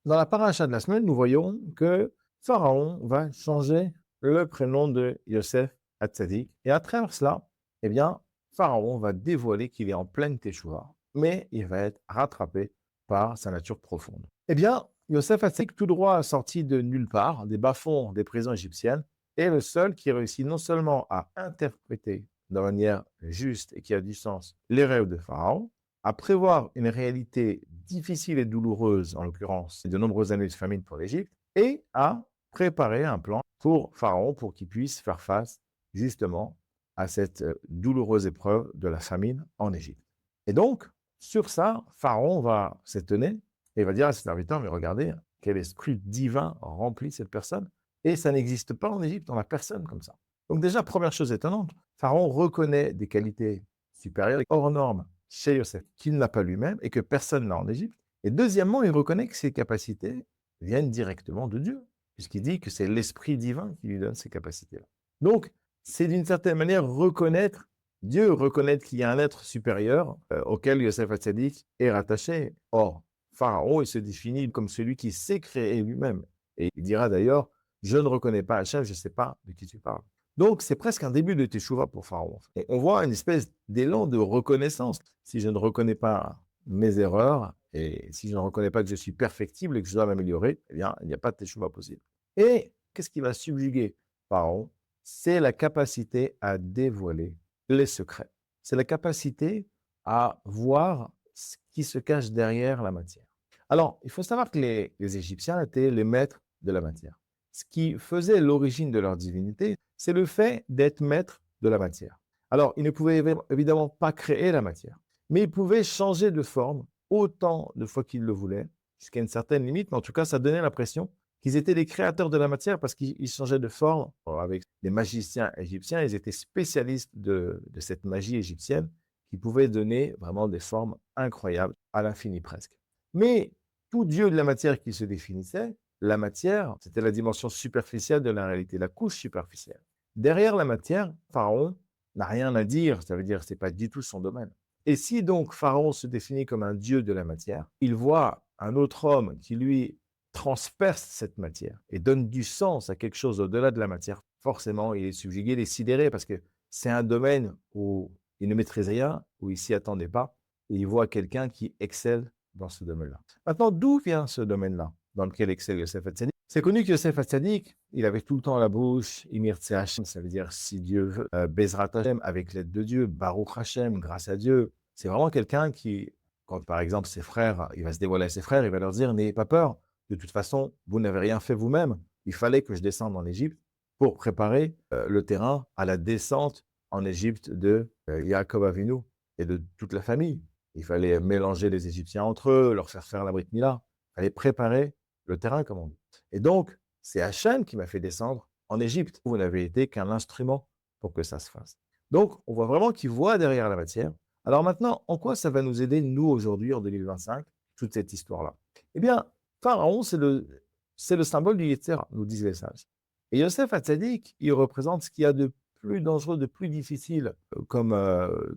Dans la paracha de la semaine, nous voyons que Pharaon va changer le prénom de Yosef Hatzadik. Et à travers cela, eh bien, Pharaon va dévoiler qu'il est en pleine Teshuvah, mais il va être rattrapé par sa nature profonde. Eh bien, Yosef Hatzadik, tout droit sorti de nulle part, des bas-fonds des prisons égyptiennes, est le seul qui réussit non seulement à interpréter de manière juste et qui a du sens les rêves de Pharaon, à prévoir une réalité difficile et douloureuse, en l'occurrence de nombreuses années de famine pour l'Égypte, et à préparer un plan pour Pharaon pour qu'il puisse faire face justement à cette douloureuse épreuve de la famine en Égypte. Et donc, sur ça, Pharaon va s'étonner et va dire à ses serviteurs, mais regardez, quel esprit divin remplit cette personne. Et ça n'existe pas en Égypte, on n'a personne comme ça. Donc déjà, première chose étonnante, Pharaon reconnaît des qualités supérieures, hors normes, chez Yosef, qu'il n'a pas lui-même et que personne n'a en Égypte. Et deuxièmement, il reconnaît que ses capacités viennent directement de Dieu, puisqu'il dit que c'est l'Esprit divin qui lui donne ces capacités-là. Donc, c'est d'une certaine manière reconnaître Dieu, reconnaître qu'il y a un être supérieur auquel Yosef Hatzadik est rattaché. Or, Pharaon, il se définit comme celui qui s'est créé lui-même. Et il dira d'ailleurs, je ne reconnais pas Hachem, je ne sais pas de qui tu parles. Donc, c'est presque un début de Teshuvah pour Pharaon. Et on voit une espèce d'élan de reconnaissance. Si je ne reconnais pas mes erreurs, et si je ne reconnais pas que je suis perfectible et que je dois m'améliorer, eh bien, il n'y a pas de Teshuvah possible. Et qu'est-ce qui va subjuguer Pharaon? C'est la capacité à dévoiler les secrets. C'est la capacité à voir ce qui se cache derrière la matière. Alors, il faut savoir que les Égyptiens étaient les maîtres de la matière. Ce qui faisait l'origine de leur divinité, c'est le fait d'être maître de la matière. Alors, ils ne pouvaient évidemment pas créer la matière, mais ils pouvaient changer de forme autant de fois qu'ils le voulaient, jusqu'à une certaine limite, mais en tout cas, ça donnait l'impression qu'ils étaient les créateurs de la matière parce qu'ils changeaient de forme. Avec les magiciens égyptiens, ils étaient spécialistes de cette magie égyptienne qui pouvait donner vraiment des formes incroyables, à l'infini presque. Mais tout dieu de la matière qui se définissait, la matière, c'était la dimension superficielle de la réalité, la couche superficielle. Derrière la matière, Pharaon n'a rien à dire, ça veut dire que ce n'est pas du tout son domaine. Et si donc Pharaon se définit comme un dieu de la matière, il voit un autre homme qui lui transperce cette matière et donne du sens à quelque chose au-delà de la matière, forcément, il est subjugué, il est sidéré parce que c'est un domaine où il ne maîtrise rien, où il ne s'y attendait pas, et il voit quelqu'un qui excelle dans ce domaine-là. Maintenant, d'où vient ce domaine-là dans lequel excelle Yosef Hatzadik? C'est connu que Yosef Hatzadik, il avait tout le temps à la bouche, Imir Hashem, ça veut dire si Dieu veut, Bezrat Hashem, avec l'aide de Dieu, Baruch Hashem, grâce à Dieu. C'est vraiment quelqu'un qui, quand par exemple ses frères, il va se dévoiler à ses frères, il va leur dire, n'ayez pas peur, de toute façon, vous n'avez rien fait vous-même. Il fallait que je descende en Égypte pour préparer le terrain à la descente en Égypte de Yaakov Avinu et de toute la famille. Il fallait mélanger les Égyptiens entre eux, leur faire la Brit Mila. Il fallait préparer le terrain, comme on dit. Et donc, c'est Hachem qui m'a fait descendre en Égypte. Vous n'avez été qu'un instrument pour que ça se fasse. Donc, on voit vraiment qu'il voit derrière la matière. Alors maintenant, en quoi ça va nous aider, nous, aujourd'hui, en 2025, toute cette histoire-là? Eh bien, Pharaon, c'est le symbole du Yetzirah, nous disent les sages. Et Yosef Hatzadik, il représente ce qu'il y a de plus dangereux, de plus difficile comme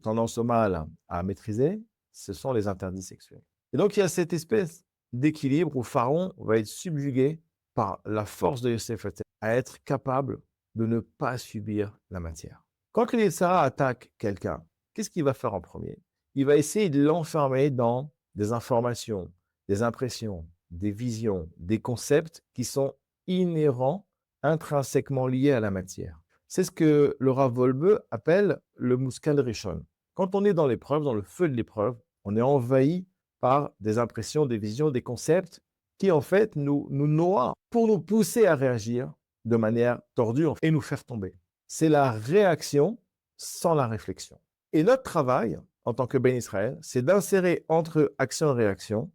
tendance au mal à maîtriser, ce sont les interdits sexuels. Et donc, il y a cette espèce d'équilibre où Pharaon va être subjugué par la force de Yosef Hatzadik à être capable de ne pas subir la matière. Quand le Yetzirah attaque quelqu'un, qu'est-ce qu'il va faire en premier? Il va essayer de l'enfermer dans des informations, des impressions, des visions, des concepts qui sont inhérents, intrinsèquement liés à la matière. C'est ce que le Rav Wolbe appelle le Muskal Rishon. Quand on est dans l'épreuve, dans le feu de l'épreuve, on est envahi par des impressions, des visions, des concepts qui en fait nous noient pour nous pousser à réagir de manière tordue et nous faire tomber. C'est la réaction sans la réflexion. Et notre travail en tant que Ben Israël, c'est d'insérer entre action et réaction,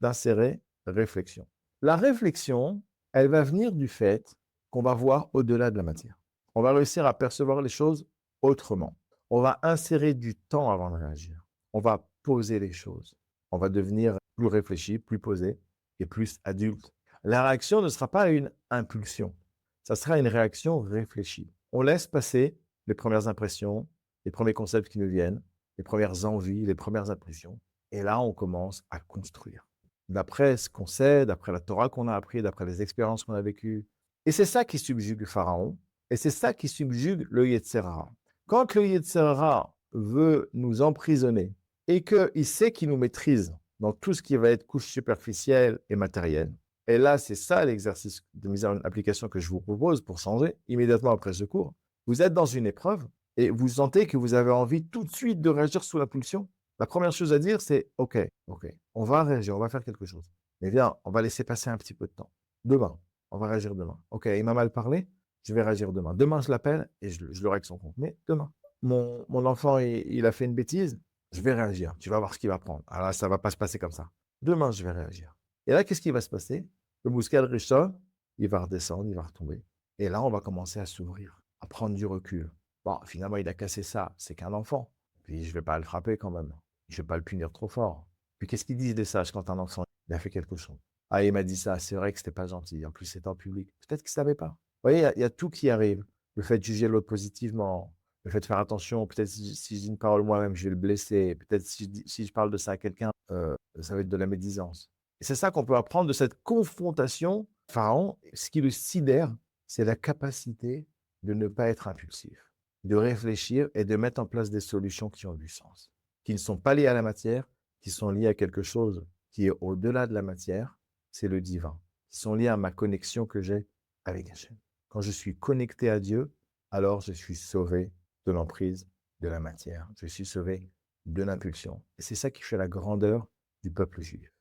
d'insérer réflexion. La réflexion, elle va venir du fait qu'on va voir au-delà de la matière. On va réussir à percevoir les choses autrement. On va insérer du temps avant de réagir. On va poser les choses. On va devenir plus réfléchi, plus posé et plus adulte. La réaction ne sera pas une impulsion. Ça sera une réaction réfléchie. On laisse passer les premières impressions, les premiers concepts qui nous viennent, les premières envies, les premières impressions. Et là, on commence à construire. d'après ce qu'on sait, d'après la Torah qu'on a appris, d'après les expériences qu'on a vécues. Et c'est ça qui subjugue le Pharaon, et c'est ça qui subjugue le Yetzer Hara. Quand le Yetzer Hara veut nous emprisonner et qu'il sait qu'il nous maîtrise dans tout ce qui va être couche superficielle et matérielle, et là, c'est ça l'exercice de mise en application que je vous propose pour changer immédiatement après ce cours. Vous êtes dans une épreuve et vous sentez que vous avez envie tout de suite de réagir sous l'impulsion. La première chose à dire, c'est OK, on va réagir, on va faire quelque chose. Mais viens, on va laisser passer un petit peu de temps. Demain, on va réagir demain. OK, il m'a mal parlé, je vais réagir demain. Demain, je l'appelle et je le règle son compte. Mais demain, mon enfant, il a fait une bêtise, je vais réagir. Tu vas voir ce qu'il va prendre. Alors là, ça ne va pas se passer comme ça. Demain, je vais réagir. Et là, qu'est-ce qui va se passer? Le Mouskal Rishon, il va redescendre, il va retomber. Et là, on va commencer à s'ouvrir, à prendre du recul. Bon, finalement, il a cassé ça, c'est qu'un enfant. Puis je ne vais pas le frapper quand même. Je ne vais pas le punir trop fort. Puis qu'est-ce qu'ils disent des sages quand un enfant il a fait quelque chose? Ah, il m'a dit ça, c'est vrai que c'était pas gentil. En plus, c'était en public. Peut-être qu'il ne savait pas. Vous voyez, il y a tout qui arrive. Le fait de juger l'autre positivement, le fait de faire attention, peut-être si je dis une parole moi-même, je vais le blesser. Peut-être si je parle de ça à quelqu'un, ça va être de la médisance. Et c'est ça qu'on peut apprendre de cette confrontation. Pharaon, ce qui le sidère, c'est la capacité de ne pas être impulsif, de réfléchir et de mettre en place des solutions qui ont du sens, qui ne sont pas liées à la matière, qui sont liées à quelque chose qui est au-delà de la matière, c'est le divin, qui sont liées à ma connexion que j'ai avec Hachem. Quand je suis connecté à Dieu, alors je suis sauvé de l'emprise de la matière, je suis sauvé de l'impulsion. Et c'est ça qui fait la grandeur du peuple juif.